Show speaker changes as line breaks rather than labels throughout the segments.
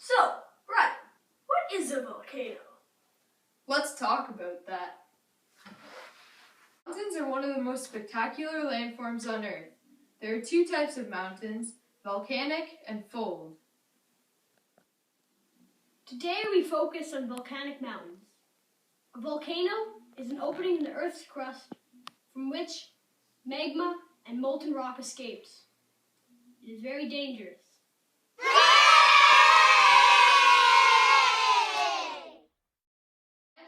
So, Ryan, what is a volcano?
Let's talk about that. Mountains are one of the most spectacular landforms on Earth. There are two types of mountains, volcanic and fold.
Today we focus on volcanic mountains. A volcano is an opening in the Earth's crust from which magma and molten rock escapes. It is very dangerous.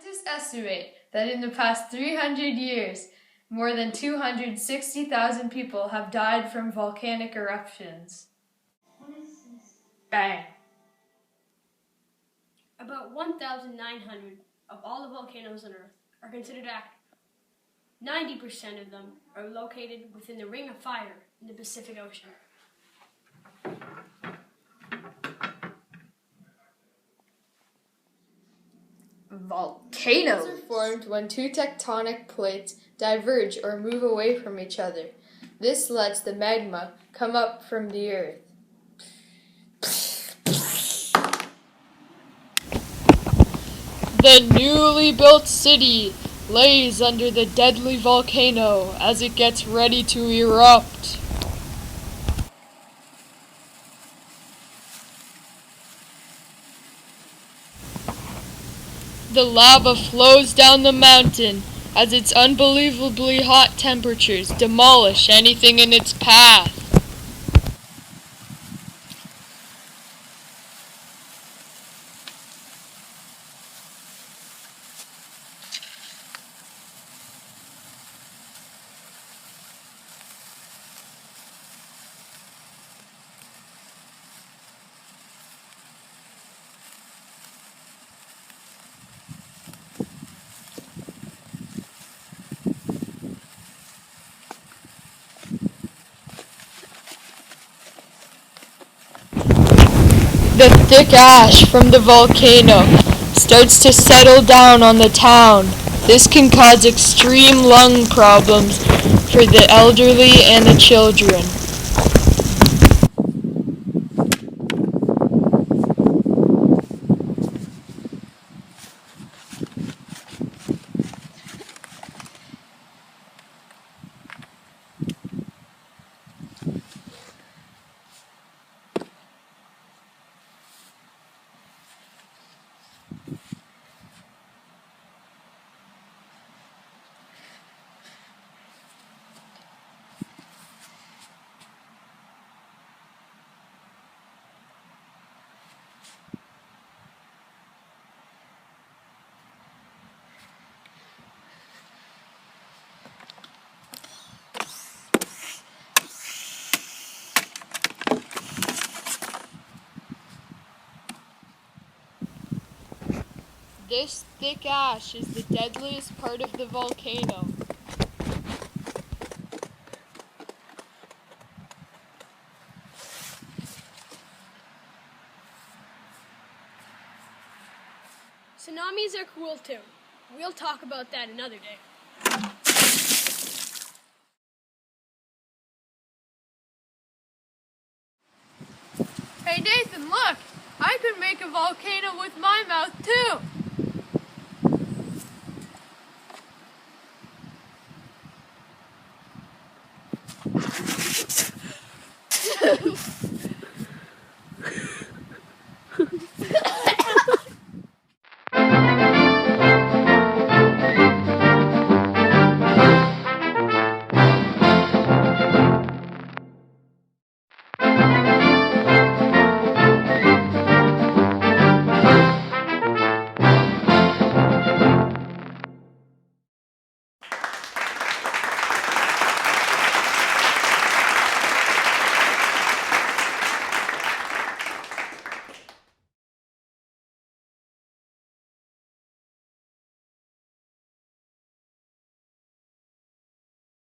Scientists estimate that in the past 300 years, more than 260,000 people have died from volcanic eruptions. Bang.
About 1,900 of all the volcanoes on Earth are considered active. 90% of them are located within the Ring of Fire in the Pacific Ocean.
Volcanoes are formed when two tectonic plates diverge or move away from each other. This lets the magma come up from the earth. The newly built city lays under the deadly volcano as it gets ready to erupt. The lava flows down the mountain as its unbelievably hot temperatures demolish anything in its path. The thick ash from the volcano starts to settle down on the town. This can cause extreme lung problems for the elderly and the children. This thick ash is the deadliest part of the volcano.
Tsunamis are cool too. We'll talk about that another day.
Hey Nathan, look! I could make a volcano with my mouth too!